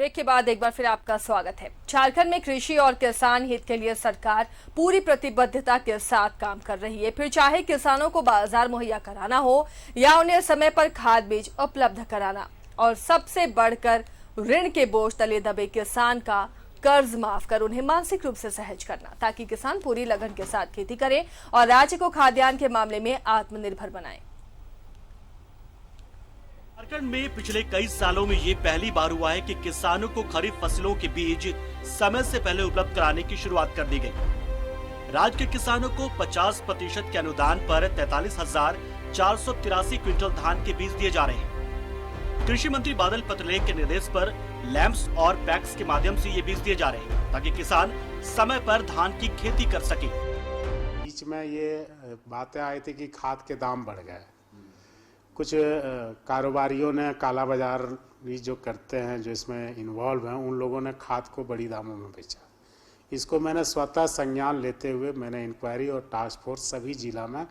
Break के बाद एक बार फिर आपका स्वागत है। झारखंड में कृषि और किसान हित के लिए सरकार पूरी प्रतिबद्धता के साथ काम कर रही है। फिर चाहे किसानों को बाजार मुहैया कराना हो या उन्हें समय पर खाद बीज उपलब्ध कराना, और सबसे बढ़कर ऋण के बोझ तले दबे किसान का कर्ज माफ कर उन्हें मानसिक रूप से सहज करना, ताकि किसान पूरी लगन के साथ खेती करें और राज्य को खाद्यान्न के मामले में आत्मनिर्भर बनाएं। झारखंड में पिछले कई सालों में ये पहली बार हुआ है कि किसानों को खरीफ फसलों के बीज समय से पहले उपलब्ध कराने की शुरुआत कर दी गई। राज्य के किसानों को 50% के अनुदान पर 43,483 क्विंटल धान के बीज दिए जा रहे हैं। कृषि मंत्री बादल पत्रलेख के निर्देश पर लैंप्स और पैक्स के माध्यम से ये बीज दिए जा रहे हैं, ताकि किसान समय पर धान की खेती कर सके। बीच में ये बातें आई थी कि खाद के दाम बढ़ गए। कुछ कारोबारियों ने काला बाजार भी जो करते हैं, जो इसमें इन्वॉल्व हैं, उन लोगों ने खाद को बड़ी दामों में बेचा। इसको मैंने स्वतः संज्ञान लेते हुए मैंने इंक्वायरी और टास्क फोर्स सभी जिला में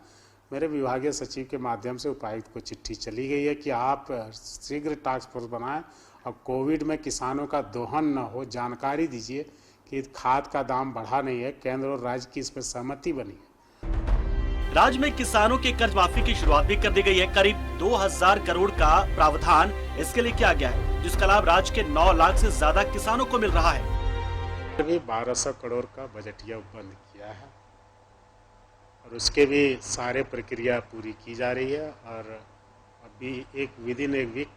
मेरे विभागीय सचिव के माध्यम से उपायुक्त को चिट्ठी चली गई है कि आप शीघ्र टास्क फोर्स बनाएं और कोविड में किसानों का दोहन न हो, जानकारी दीजिए कि खाद का दाम बढ़ा नहीं है, केंद्र और राज्य की इसमें सहमति बनी है। राज्य में किसानों के कर्ज माफी की शुरुआत भी कर दी गई है। करीब 2000 करोड़ का प्रावधान इसके लिए किया गया है, जिसका लाभ राज्य के 9 लाख से ज्यादा किसानों को मिल रहा है। अभी 1200 करोड़ का बजटिया उपलब्ध किया है और उसके भी सारे प्रक्रिया पूरी की जा रही है। और अभी विद इन एक वीक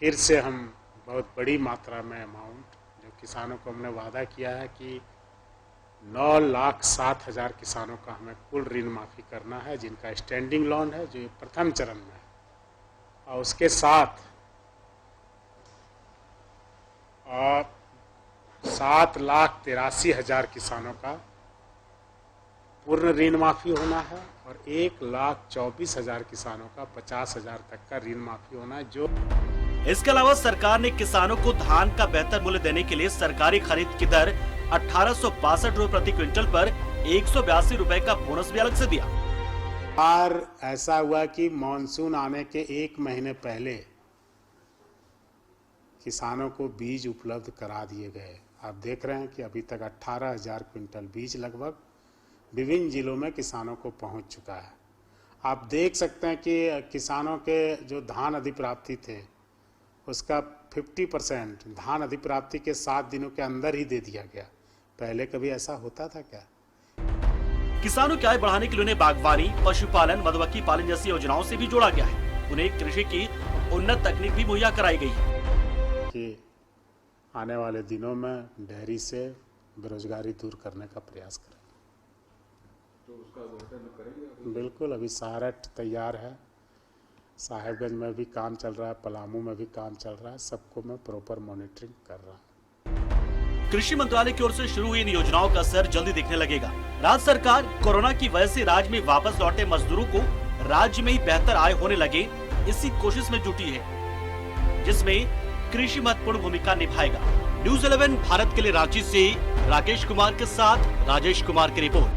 फिर से हम बहुत बड़ी मात्रा में अमाउंट जो किसानों को हमने वादा किया है कि 9,07,000 किसानों का हमें कुल ऋण माफी करना है, जिनका स्टैंडिंग लोन है, जो प्रथम चरण में है। और उसके साथ 7,83,000 किसानों का पूर्ण ऋण माफी होना है और 1,24,000 किसानों का 50,000 तक का ऋण माफी होना है। जो इसके अलावा सरकार ने किसानों को धान का बेहतर मूल्य देने के लिए सरकारी खरीद की दर 1862 रुपए प्रति क्विंटल पर 182 रुपए का बोनस भी अलग से दिया। और ऐसा हुआ कि मानसून आने के 1 महीने पहले किसानों को बीज उपलब्ध करा दिए गए। आप देख रहे हैं कि अभी तक 18,000 क्विंटल बीज लगभग विभिन्न जिलों में किसानों को पहुंच चुका है। आप देख सकते हैं कि किसानों के जो धान अधिप्राप्ति थे उसका 50% धान अधिप्राप्ति के 7 दिनों के अंदर ही दे दिया गया। पहले कभी ऐसा होता था क्या? किसानों की आय बढ़ाने के लिए उन्हें बागवानी, पशुपालन, मधुमक्खी पालन जैसी योजनाओं से भी जोड़ा गया है। उन्हें कृषि की उन्नत तकनीक भी मुहैया कराई गई है कि आने वाले दिनों में डेयरी से बेरोजगारी दूर करने का प्रयास करें। तो उसका गठन करेंगे? बिल्कुल, अभी सारा तैयार है। साहेबगंज में भी काम चल रहा है, पलामू में भी काम चल रहा है। सबको मैं प्रॉपर मॉनिटरिंग कर रहा हूँ। कृषि मंत्रालय की ओर से शुरू हुई इन योजनाओं का असर जल्दी दिखने लगेगा। राज्य सरकार कोरोना की वजह से राज्य में वापस लौटे मजदूरों को राज्य में ही बेहतर आय होने लगे, इसी कोशिश में जुटी है, जिसमें कृषि महत्वपूर्ण भूमिका निभाएगा। न्यूज़ 11 भारत के लिए रांची से राकेश कुमार के साथ राजेश कुमार की रिपोर्ट।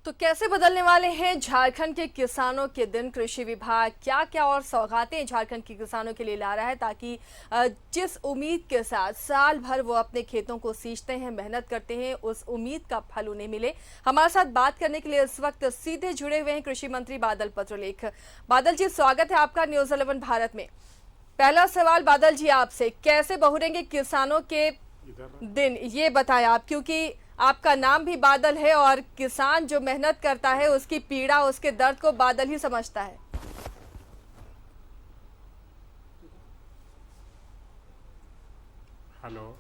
तो कैसे बदलने वाले हैं झारखंड के किसानों के दिन? कृषि विभाग क्या क्या और सौगातें झारखंड के किसानों के लिए ला रहा है, ताकि जिस उम्मीद के साथ साल भर वो अपने खेतों को सींचते हैं, मेहनत करते हैं, उस उम्मीद का फल उन्हें मिले। हमारे साथ बात करने के लिए इस वक्त सीधे जुड़े हुए हैं कृषि मंत्री बादल पत्रलेख। बादल जी, स्वागत है आपका न्यूज़ 11 भारत में। पहला सवाल बादल जी आपसे, कैसे बहुरेंगे किसानों के दिन, ये बताएं आप, क्योंकि आपका नाम भी बादल है और किसान जो मेहनत करता है उसकी पीड़ा, उसके दर्द को बादल ही समझता है। हेलो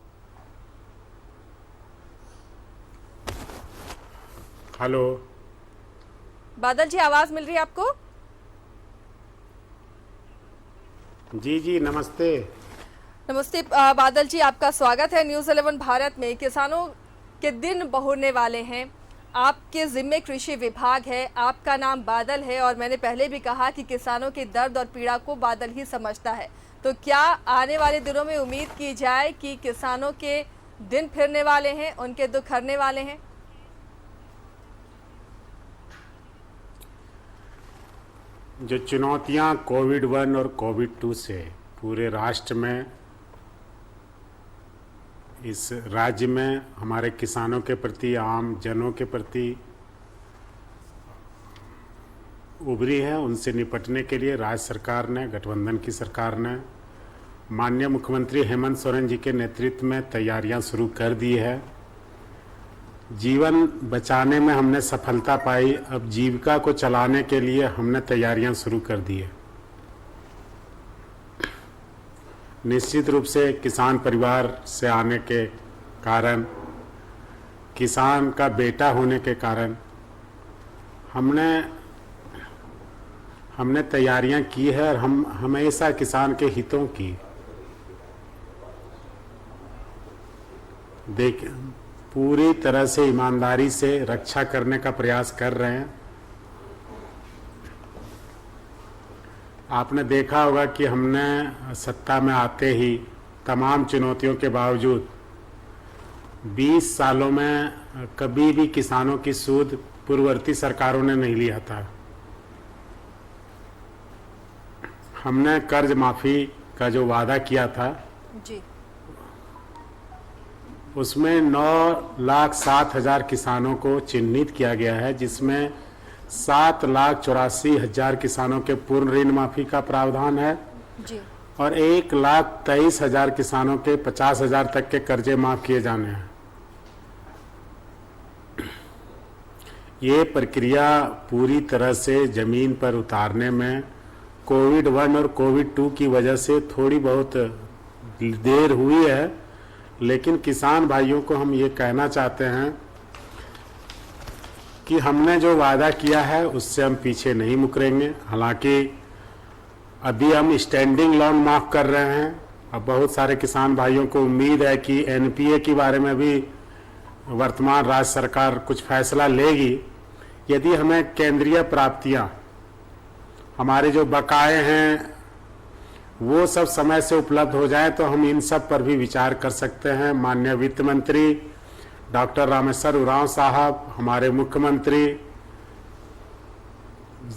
हेलो बादल जी, आवाज मिल रही है आपको? जी नमस्ते। नमस्ते बादल जी, आपका स्वागत है न्यूज़ 11 भारत में। किसानों के दिन बहुरने वाले हैं, आपके जिम्मे कृषि विभाग है, आपका नाम बादल है और मैंने पहले भी कहा कि किसानों के दर्द और पीड़ा को बादल ही समझता है। तो क्या आने वाले दिनों में उम्मीद की जाए कि किसानों के दिन फिरने वाले हैं, उनके दुख हरने वाले हैं? जो चुनौतियां कोविड 1 और कोविड 2 से पूरे राष्ट्र में, इस राज्य में हमारे किसानों के प्रति, आम जनों के प्रति उभरी है। उनसे निपटने के लिए राज्य सरकार ने, गठबंधन की सरकार ने माननीय मुख्यमंत्री हेमंत सोरेन जी के नेतृत्व में तैयारियां शुरू कर दी है। जीवन बचाने में हमने सफलता पाई, अब जीविका को चलाने के लिए हमने तैयारियां शुरू कर दी है। निश्चित रूप से किसान परिवार से आने के कारण, किसान का बेटा होने के कारण हमने तैयारियां की है और हम हमेशा किसान के हितों की पूरी तरह से ईमानदारी से रक्षा करने का प्रयास कर रहे हैं। आपने देखा होगा कि हमने सत्ता में आते ही तमाम चुनौतियों के बावजूद 20 सालों में कभी भी किसानों की सूद पूर्ववर्ती सरकारों ने नहीं लिया था। हमने कर्ज माफी का जो वादा किया था जी, उसमें 9,07,000 किसानों को चिन्हित किया गया है, जिसमें 7,84,000 किसानों के पूर्ण ऋण माफी का प्रावधान है जी, और 1,23,000 किसानों के 50,000 तक के कर्जे माफ किए जाने हैं। ये प्रक्रिया पूरी तरह से जमीन पर उतारने में कोविड-1 और कोविड-2 की वजह से थोड़ी बहुत देर हुई है, लेकिन किसान भाइयों को हम ये कहना चाहते हैं कि हमने जो वादा किया है उससे हम पीछे नहीं मुकरेंगे। हालांकि अभी हम स्टैंडिंग लोन माफ कर रहे हैं। अब बहुत सारे किसान भाइयों को उम्मीद है कि एनपीए के बारे में भी वर्तमान राज्य सरकार कुछ फैसला लेगी। यदि हमें केंद्रीय प्राप्तियां, हमारे जो बकाए हैं, वो सब समय से उपलब्ध हो जाए तो हम इन सब पर भी विचार कर सकते हैं। माननीय वित्त मंत्री डॉक्टर रामेश्वर उरांव साहब, हमारे मुख्यमंत्री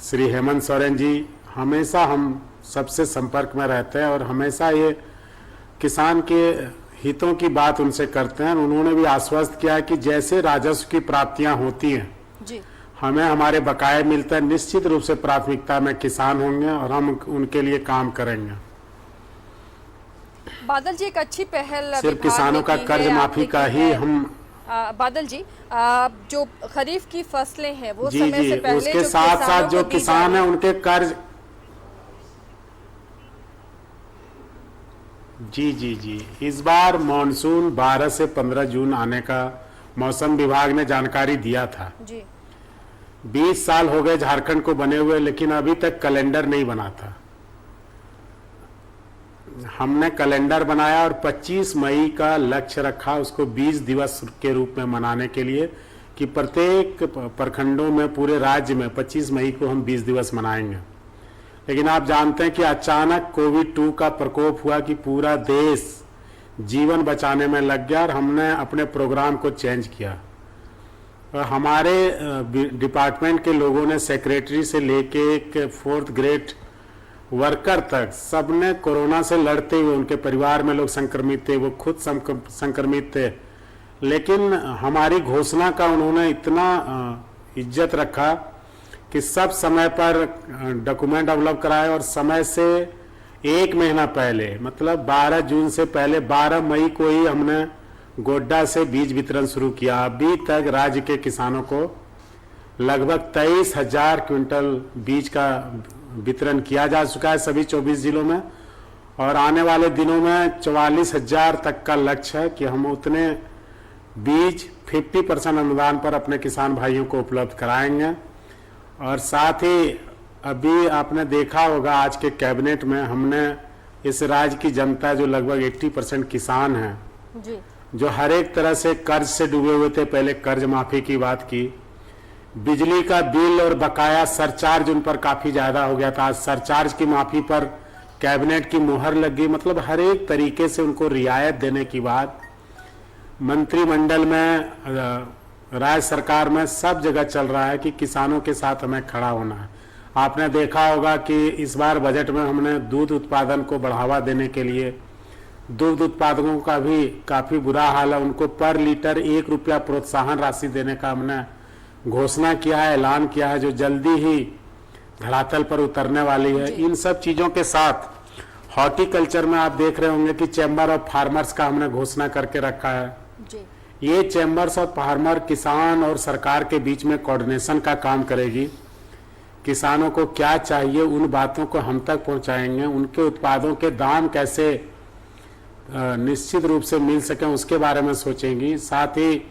श्री हेमंत सोरेन जी, हमेशा हम सबसे संपर्क में रहते हैं और हमेशा ये किसान के हितों की बात उनसे करते हैं। उन्होंने भी आश्वस्त किया कि जैसे राजस्व की प्राप्तियां होती हैं जी, हमें हमारे बकाये मिलते हैं, निश्चित रूप से प्राथमिकता में किसान होंगे और हम उनके लिए काम करेंगे। बादल जी, एक अच्छी पहल सिर्फ किसानों का कर्ज माफी का ही हम बादल जी, जो खरीफ की फसलें हैं वो जी समय जी से पहले उसके साथ साथ जो किसान हैं उनके कर्ज जी इस बार मॉनसून 12 से 15 जून आने का मौसम विभाग ने जानकारी दिया था जी। 20 साल हो गए झारखंड को बने हुए, लेकिन अभी तक कैलेंडर नहीं बना था। हमने कैलेंडर बनाया और 25 मई का लक्ष्य रखा, उसको 20 दिवस के रूप में मनाने के लिए, कि प्रत्येक प्रखंडों में पूरे राज्य में 25 मई को हम 20 दिवस मनाएंगे। लेकिन आप जानते हैं कि अचानक कोविड-2 का प्रकोप हुआ कि पूरा देश जीवन बचाने में लग गया और हमने अपने प्रोग्राम को चेंज किया। हमारे डिपार्टमेंट के लोगों ने, सेक्रेटरी से लेके एक 4th ग्रेड वर्कर तक, सबने कोरोना से लड़ते हुए, उनके परिवार में लोग संक्रमित थे, वो खुद संक्रमित थे, लेकिन हमारी घोषणा का उन्होंने इतना इज्जत रखा कि सब समय पर डॉक्यूमेंट डेवलप कराए और समय से 1 महीना पहले, मतलब 12 जून से पहले 12 मई को ही हमने गोड्डा से बीज वितरण शुरू किया। अभी तक राज्य के किसानों को लगभग 23,000 क्विंटल बीज का वितरण किया जा चुका है सभी 24 जिलों में, और आने वाले दिनों में 44,000 तक का लक्ष्य है कि हम उतने बीज 50% अनुदान पर अपने किसान भाइयों को उपलब्ध कराएंगे। और साथ ही अभी आपने देखा होगा आज के कैबिनेट में हमने इस राज्य की जनता, जो लगभग 80% किसान हैं जी, जो हर एक तरह से कर्ज से डूबे हुए थे, पहले कर्ज माफी की बात की, बिजली का बिल और बकाया सरचार्ज उन पर काफी ज्यादा हो गया था, आज सरचार्ज की माफी पर कैबिनेट की मुहर लग गई। मतलब हर एक तरीके से उनको रियायत देने की बात मंत्रिमंडल में, राज्य सरकार में, सब जगह चल रहा है कि किसानों के साथ हमें खड़ा होना है। आपने देखा होगा कि इस बार बजट में हमने दूध उत्पादन को बढ़ावा देने के लिए दूध उत्पादकों का भी काफ़ी बुरा हाल है, उनको पर लीटर 1 रुपया प्रोत्साहन राशि देने का हमने घोषणा किया है, ऐलान किया है, जो जल्दी ही धरातल पर उतरने वाली है। इन सब चीज़ों के साथ हॉर्टिकल्चर में आप देख रहे होंगे कि चैम्बर ऑफ फार्मर्स का हमने घोषणा करके रखा है। जी। ये चैम्बर्स ऑफ फार्मर किसान और सरकार के बीच में कोऑर्डिनेशन का काम करेगी। किसानों को क्या चाहिए उन बातों को हम तक पहुंचाएंगे, उनके उत्पादों के दाम कैसे निश्चित रूप से मिल सकें उसके बारे में सोचेंगी। साथ ही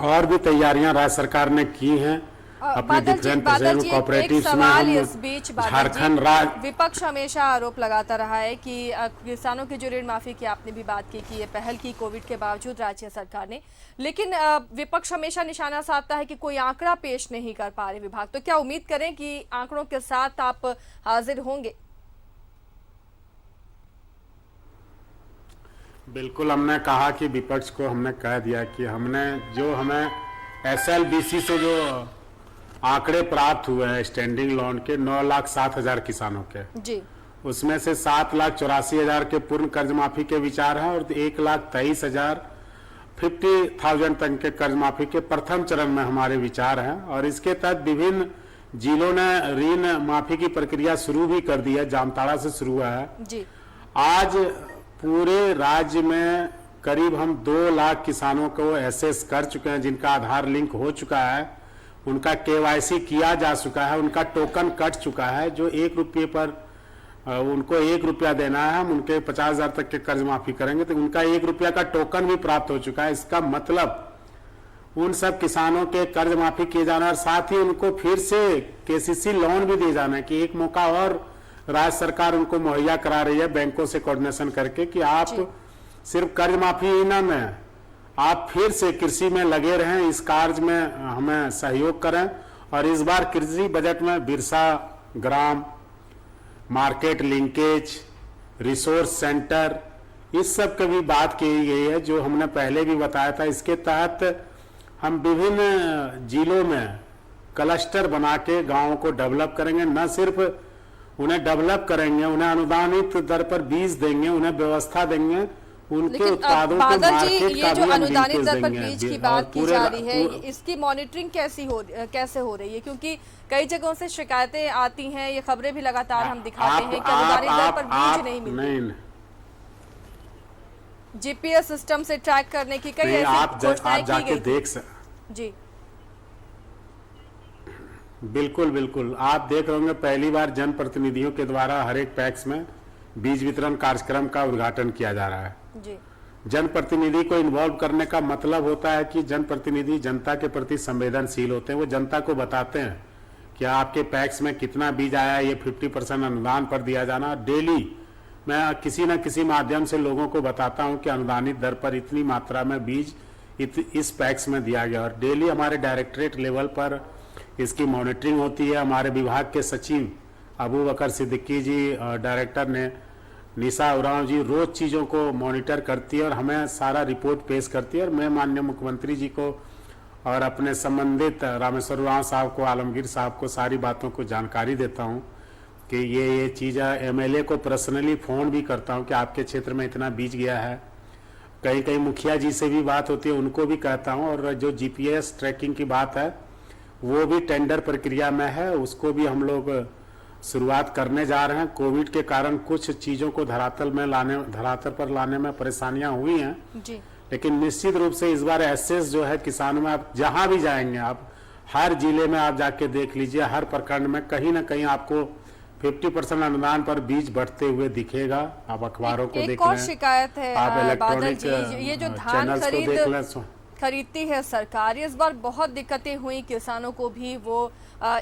और भी तैयारियां राज्य सरकार ने की हैं अपने डिफरेंट कोऑपरेटिव्स में। हम इस बीच झारखंड राज्य विपक्ष हमेशा आरोप लगाता रहा है कि किसानों की जो ऋण माफी की आपने भी बात की कि ये पहल की कोविड के बावजूद राज्य सरकार ने, लेकिन विपक्ष हमेशा निशाना साधता है कि कोई आंकड़ा पेश नहीं कर पा रहे विभाग। तो क्या उम्मीद करें कि आंकड़ों के साथ आप हाजिर होंगे? बिल्कुल, हमने कहा कि विपक्ष को हमने कह दिया कि हमने जो हमें SLBC से जो आंकड़े प्राप्त हुए हैं स्टैंडिंग लोन के 9,07,000 किसानों के, जी, उसमें से 7,84,000 के पूर्ण कर्ज माफी के विचार हैं और 1,23,000 50,000 तक के कर्ज माफी के प्रथम चरण में हमारे विचार हैं। और इसके तहत विभिन्न जिलों ने ऋण माफी की प्रक्रिया शुरू भी कर दी है, जामताड़ा से शुरू हुआ है। जी। आज पूरे राज्य में करीब हम 2 लाख किसानों को एसेस कर चुके हैं, जिनका आधार लिंक हो चुका है, उनका KYC किया जा चुका है, उनका टोकन कट चुका है। जो 1 रुपये पर उनको 1 रुपया देना है, हम उनके 50,000 तक के कर्ज माफी करेंगे तो उनका 1 रुपया का टोकन भी प्राप्त हो चुका है। इसका मतलब उन सब किसानों के कर्ज माफी किए जाना और साथ ही उनको फिर से KCC लोन भी दिए जाना है कि एक मौका और राज्य सरकार उनको मुहैया करा रही है बैंकों से कोऑर्डिनेशन करके कि आप सिर्फ कर्ज माफी ही ना में आप फिर से कृषि में लगे रहें, इस कार्य में हमें सहयोग करें। और इस बार कृषि बजट में बिरसा ग्राम, मार्केट लिंकेज, रिसोर्स सेंटर, इस सब की भी बात की गई है, जो हमने पहले भी बताया था। इसके तहत हम विभिन्न जिलों में क्लस्टर बना के गाँवों को डेवलप करेंगे। न सिर्फ उन्हें डेवलप करेंगे, उन्हें अनुदानित दर पर बीज देंगे, उन्हें व्यवस्था देंगे, उनके उत्पादों को मार्केट का जो भी अनुदानित दर पर देंगे। बीज की बात की जा रही है, इसकी मॉनिटरिंग कैसे हो रही है? क्योंकि कई जगहों से शिकायतें आती हैं, ये खबरें भी लगातार हम दिखाते हैं कि अनुदानित दर पर बीज नहीं मिलती। GPS सिस्टम से ट्रैक करने की कई ऐसी घोषणाएं की गई देख जी। बिल्कुल बिल्कुल, आप देख रहे होंगे पहली बार जनप्रतिनिधियों के द्वारा हर एक पैक्स में बीज वितरण कार्यक्रम का उद्घाटन किया जा रहा है। जी। जनप्रतिनिधि को इन्वॉल्व करने का मतलब होता है कि जनप्रतिनिधि जनता के प्रति संवेदनशील होते हैं। वो जनता को बताते हैं कि आपके पैक्स में कितना बीज आया है, ये 50% अनुदान पर दिया जाना। डेली मैं किसी न किसी माध्यम से लोगों को बताता हूं कि अनुदानित दर पर इतनी मात्रा में बीज इस पैक्स में दिया गया। और डेली हमारे डायरेक्टरेट लेवल पर इसकी मॉनिटरिंग होती है। हमारे विभाग के सचिव अबू बकर सिद्दीकी जी, डायरेक्टर ने निशा उरांव जी रोज चीज़ों को मॉनिटर करती है और हमें सारा रिपोर्ट पेश करती है। और मैं माननीय मुख्यमंत्री जी को और अपने संबंधित रामेश्वर उरांव साहब को, आलमगीर साहब को सारी बातों को जानकारी देता हूं कि ये चीज़ है। MLA को पर्सनली फ़ोन भी करता हूं कि आपके क्षेत्र में इतना बीज गया है। कहीं कहीं मुखिया जी से भी बात होती है, उनको भी कहता हूँ। और जो GPS ट्रैकिंग की बात है वो भी टेंडर प्रक्रिया में है, उसको भी हम लोग शुरुआत करने जा रहे हैं। कोविड के कारण कुछ चीज़ों को धरातल पर लाने में परेशानियां हुई हैं जी। लेकिन निश्चित रूप से इस बार एसेस जो है किसानों में, आप जहां भी जाएंगे, आप हर जिले में आप जाके देख लीजिए, हर प्रखंड में कहीं ना कहीं आपको 50% अनुदान पर बीज बढ़ते हुए दिखेगा। आप अखबारों को देख लें, और शिकायत है आप बादल जी, इलेक्ट्रॉनिक ये जो धान खरीद खरीदती है सरकार, इस बार बहुत दिक्कतें हुई किसानों को भी। वो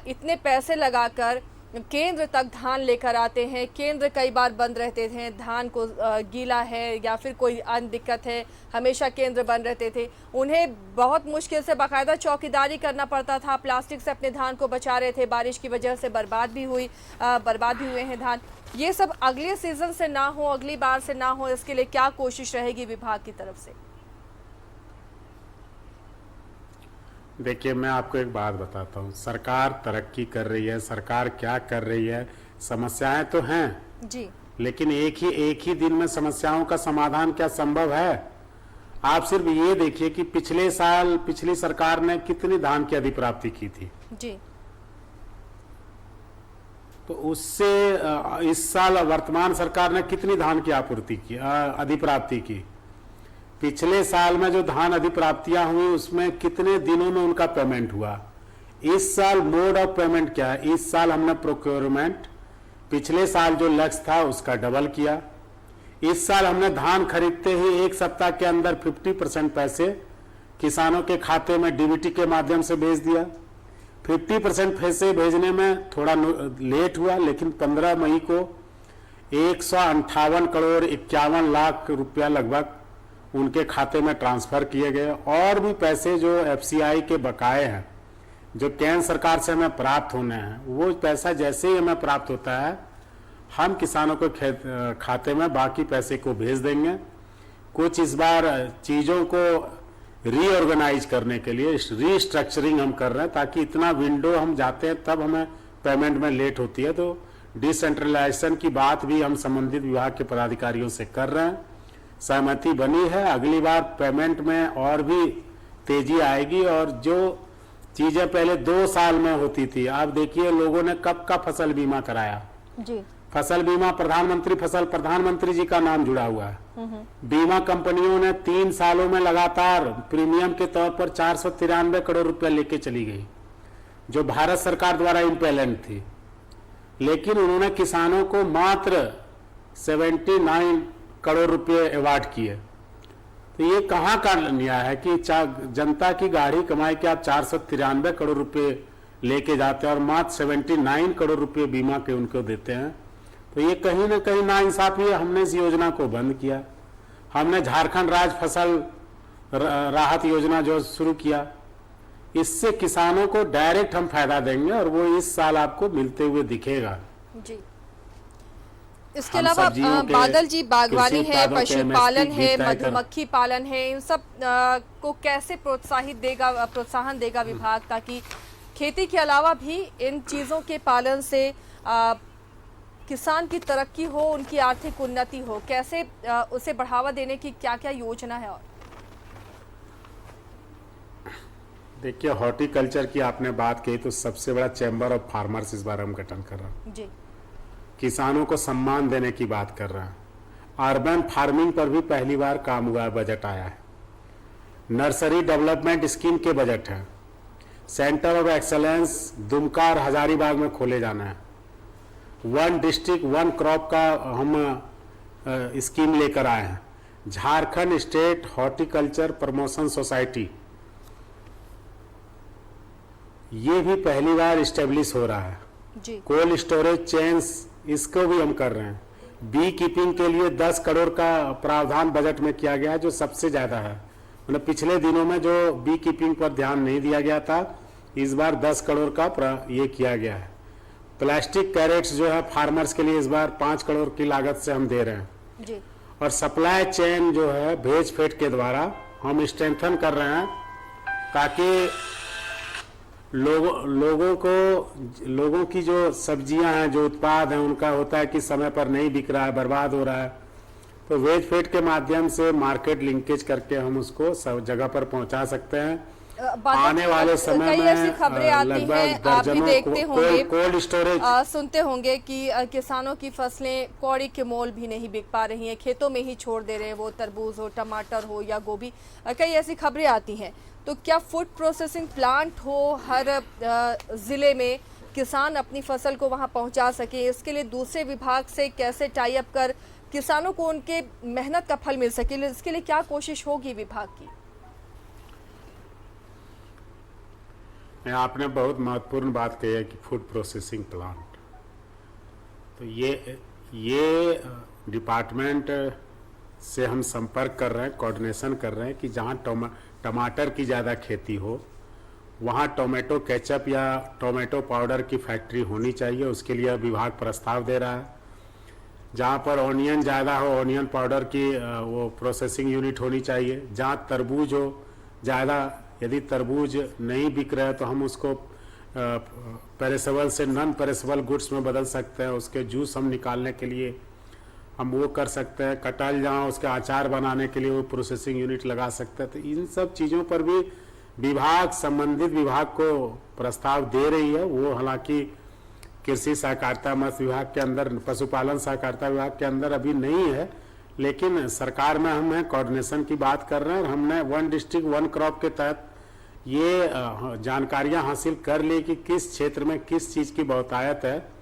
इतने पैसे लगाकर केंद्र तक धान लेकर आते हैं, केंद्र कई बार बंद रहते थे, धान को गीला है या फिर कोई अन्य दिक्कत है, हमेशा केंद्र बंद रहते थे। उन्हें बहुत मुश्किल से बाकायदा चौकीदारी करना पड़ता था, प्लास्टिक से अपने धान को बचा रहे थे, बारिश की वजह से बर्बाद भी हुए हैं धान। ये सब अगले सीजन से ना हो, अगली बार से ना हो, इसके लिए क्या कोशिश रहेगी विभाग की तरफ से? देखिए, मैं आपको एक बात बताता हूँ। सरकार तरक्की कर रही है, सरकार क्या कर रही है, समस्याएं तो हैं, जी लेकिन एक ही दिन में समस्याओं का समाधान क्या संभव है? आप सिर्फ ये देखिए कि पिछले साल पिछली सरकार ने कितनी धान की अधिप्राप्ति की थी, जी तो उससे इस साल वर्तमान सरकार ने कितनी धान की आपूर्ति की, अधिप्राप्ति की। पिछले साल में जो धान अधिप्राप्तियां हुई उसमें कितने दिनों में उनका पेमेंट हुआ। इस साल मोड ऑफ पेमेंट क्या है? इस साल हमने प्रोक्योरमेंट पिछले साल जो लक्ष्य था उसका डबल किया। इस साल हमने धान खरीदते ही एक सप्ताह के अंदर 50% पैसे किसानों के खाते में डीबीटी के माध्यम से भेज दिया। 50% पैसे भेजने में थोड़ा लेट हुआ, लेकिन 15 मई को 158 करोड़ 51 लाख रुपया लगभग उनके खाते में ट्रांसफर किए गए। और भी पैसे जो एफसीआई के बकाए हैं, जो केंद्र सरकार से हमें प्राप्त होने हैं, वो पैसा जैसे ही हमें प्राप्त होता है हम किसानों के खाते में बाकी पैसे को भेज देंगे। कुछ इस बार चीज़ों को रीऑर्गेनाइज करने के लिए रीस्ट्रक्चरिंग हम कर रहे हैं, ताकि इतना विंडो हम जाते हैं तब हमें पेमेंट में लेट होती है। तो डिसेंट्रलाइजेशन की बात भी हम संबंधित विभाग के पदाधिकारियों से कर रहे हैं, सहमति बनी है। अगली बार पेमेंट में और भी तेजी आएगी। और जो चीज़ें पहले 2 साल में होती थी, आप देखिए लोगों ने कब का फसल बीमा कराया। जी फसल बीमा प्रधानमंत्री जी का नाम जुड़ा हुआ है। बीमा कंपनियों ने 3 सालों में लगातार प्रीमियम के तौर पर 493 करोड़ रुपया लेके चली गई, जो भारत सरकार द्वारा इम्पेलेंट थी। लेकिन उन्होंने किसानों को मात्र 79 करोड़ रुपये अवार्ड किए। तो ये कहाँ का न्याय है कि जनता की गाढ़ी कमाई के आप 493 करोड़ रुपये लेके जाते हैं और मात्र 79 करोड़ रुपये बीमा के उनको देते हैं। तो ये कहीं ना कहीं नाइंसाफी है। हमने इस योजना को बंद किया। हमने झारखंड राज्य फसल राहत योजना जो शुरू किया, इससे किसानों को डायरेक्ट हम फायदा देंगे और वो इस साल आपको मिलते हुए दिखेगा। जी इसके अलावा बादल जी, बागवानी है, पशुपालन है, मधुमक्खी पालन है, इन सब को कैसे प्रोत्साहन देगा विभाग, ताकि खेती के अलावा भी इन चीज़ों के पालन से किसान की तरक्की हो, उनकी आर्थिक उन्नति हो? कैसे उसे बढ़ावा देने की क्या क्या योजना है? और देखिए, हॉर्टिकल्चर की आपने बात कही तो सबसे बड़ा चैम्बर ऑफ फार्मर्स इस बार हम गठन कर रहे हैं। जी किसानों को सम्मान देने की बात कर रहे हैं। अर्बन फार्मिंग पर भी पहली बार काम हुआ है, बजट आया है। नर्सरी डेवलपमेंट स्कीम के बजट है। सेंटर ऑफ एक्सेलेंस दुमका और हजारीबाग में खोले जाना है। 1 डिस्ट्रिक्ट 1 क्रॉप का हम स्कीम लेकर आए हैं। Jharkhand state horticulture promotion society, ये भी पहली बार इस्टेब्लिश हो रहा है। जी कोल्ड स्टोरेज चेन्स, इसको भी हम कर रहे हैं। बी कीपिंग के लिए 10 करोड़ का प्रावधान बजट में किया गया है, जो सबसे ज्यादा है। मतलब पिछले दिनों में जो बी कीपिंग पर ध्यान नहीं दिया गया था, इस बार 10 करोड़ का ये किया गया है। प्लास्टिक कैरेट्स जो है फार्मर्स के लिए इस बार 5 करोड़ की लागत से हम दे रहे हैं। जी और सप्लाई चेन जो है भेज फेट के द्वारा हम स्ट्रेंथन कर रहे हैं, ताकि लोगों की जो सब्जियां हैं, जो उत्पाद हैं, उनका होता है कि समय पर नहीं बिक रहा है, बर्बाद हो रहा है, तो वेज फेड के माध्यम से मार्केट लिंकेज करके हम उसको सब जगह पर पहुंचा सकते हैं। आने वाले समय में ऐसी खबरें आती हैं, आप भी देखते होंगे, कोल्ड स्टोरेज सुनते होंगे कि किसानों की फसलें कौड़ी के मोल भी नहीं बिक पा रही हैं, खेतों में ही छोड़ दे रहे हैं, वो तरबूज हो, टमाटर हो या गोभी, कई ऐसी खबरें आती हैं। तो क्या फूड प्रोसेसिंग प्लांट हो हर ज़िले में, किसान अपनी फसल को वहां पहुंचा सके, इसके लिए दूसरे विभाग से कैसे टाई अप कर किसानों को उनके मेहनत का फल मिल सके, इसके लिए क्या कोशिश होगी विभाग की? आपने बहुत महत्वपूर्ण बात कही है कि फूड प्रोसेसिंग प्लांट, तो ये डिपार्टमेंट से हम संपर्क कर रहे हैं, कोऑर्डिनेशन कर रहे हैं कि जहां टमाटर की ज़्यादा खेती हो, वहाँ टोमेटो केचप या टोमेटो पाउडर की फैक्ट्री होनी चाहिए। उसके लिए विभाग प्रस्ताव दे रहा है। जहाँ पर ऑनियन ज़्यादा हो, ऑनियन पाउडर की वो प्रोसेसिंग यूनिट होनी चाहिए। जहाँ तरबूज हो, ज़्यादा यदि तरबूज नहीं बिक रहा है तो हम उसको पेरिसेबल से नॉन पेरिसेबल गुड्स में बदल सकते हैं। उसके जूस हम निकालने के लिए हम वो कर सकते हैं। कटहल जहाँ उसके अचार बनाने के लिए वो प्रोसेसिंग यूनिट लगा सकते हैं। तो इन सब चीज़ों पर भी विभाग संबंधित विभाग को प्रस्ताव दे रही है। वो हालांकि कृषि सहकारिता मत्स्य विभाग के अंदर, पशुपालन सहकारिता विभाग के अंदर अभी नहीं है, लेकिन सरकार में हम कोऑर्डिनेशन की बात कर रहे हैं। और हमने वन डिस्ट्रिक्ट वन क्रॉप के तहत ये जानकारियां हासिल कर ली कि किस क्षेत्र में किस चीज़ की बहुतायत है।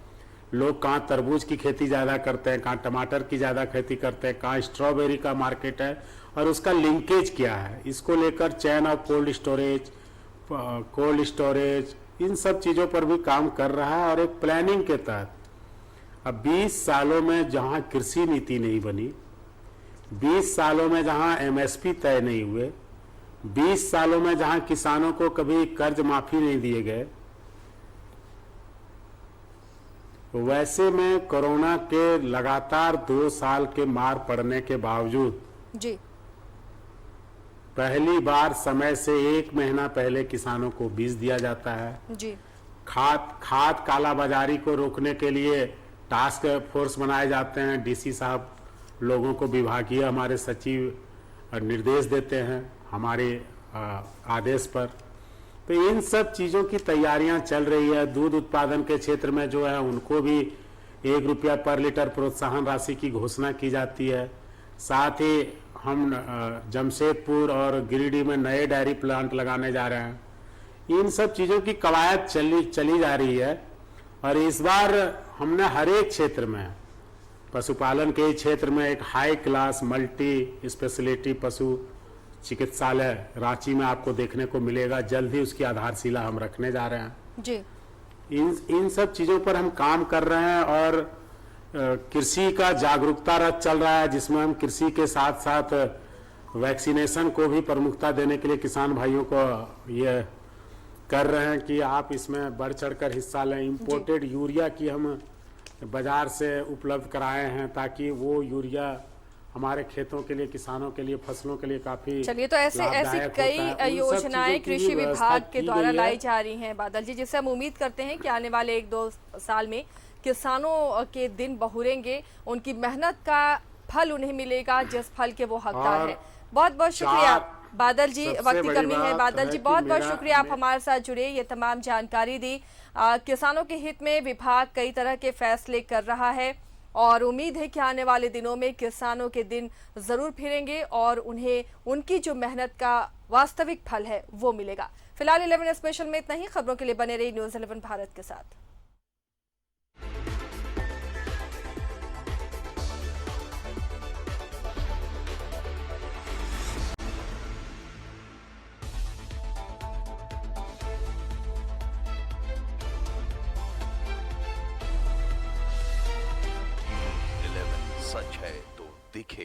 लोग कहाँ तरबूज की खेती ज़्यादा करते हैं, कहाँ टमाटर की ज़्यादा खेती करते हैं, कहाँ स्ट्रॉबेरी का मार्केट है और उसका लिंकेज क्या है। इसको लेकर चैन ऑफ कोल्ड स्टोरेज इन सब चीज़ों पर भी काम कर रहा है। और एक प्लानिंग के तहत अब 20 सालों में जहाँ कृषि नीति नहीं बनी, 20 सालों में जहाँ MSP तय नहीं हुए, 20 सालों में जहाँ किसानों को कभी कर्ज माफी नहीं दिए गए, वैसे में कोरोना के लगातार 2 साल के मार पड़ने के बावजूद जी पहली बार समय से 1 महीना पहले किसानों को बीज दिया जाता है। जी खाद कालाबाजारी को रोकने के लिए टास्क फोर्स बनाए जाते हैं। DC साहब लोगों को विभागीय हमारे सचिव निर्देश देते हैं हमारे आदेश पर। तो इन सब चीज़ों की तैयारियां चल रही है। दूध उत्पादन के क्षेत्र में जो है उनको भी 1 रुपया पर लीटर प्रोत्साहन राशि की घोषणा की जाती है। साथ ही हम जमशेदपुर और गिरिडीह में नए डेयरी प्लांट लगाने जा रहे हैं। इन सब चीज़ों की कवायद चली जा रही है। और इस बार हमने हर एक क्षेत्र में, पशुपालन के क्षेत्र में एक हाई क्लास मल्टी स्पेशलिटी पशु चिकित्सालय रांची में आपको देखने को मिलेगा। जल्द ही उसकी आधारशिला हम रखने जा रहे हैं। जी इन सब चीज़ों पर हम काम कर रहे हैं। और कृषि का जागरूकता रथ चल रहा है, जिसमें हम कृषि के साथ साथ वैक्सीनेशन को भी प्रमुखता देने के लिए किसान भाइयों को ये कर रहे हैं कि आप इसमें बढ़ चढ़कर हिस्सा लें। इम्पोर्टेड यूरिया की हम बाजार से उपलब्ध कराए हैं ताकि वो यूरिया हमारे खेतों के लिए, किसानों के लिए, फसलों के लिए काफी। चलिए, तो ऐसी कई योजनाएं कृषि विभाग के द्वारा लाई जा रही हैं बादल जी, जिससे हम उम्मीद करते हैं कि आने वाले 1-2 साल में किसानों के दिन बहुरेंगे, उनकी मेहनत का फल उन्हें मिलेगा जिस फल के वो हकदार हैं। बहुत बहुत शुक्रिया बादल जी, वक्त की कमी है। बादल जी बहुत बहुत शुक्रिया, आप हमारे साथ जुड़े, ये तमाम जानकारी दी। किसानों के हित में विभाग कई तरह के फैसले कर रहा है और उम्मीद है कि आने वाले दिनों में किसानों के दिन जरूर फिरेंगे और उन्हें उनकी जो मेहनत का वास्तविक फल है वो मिलेगा। फिलहाल 11 स्पेशल में इतना ही। खबरों के लिए बने रही न्यूज़ 11 भारत के साथ। सच है तो दिखे।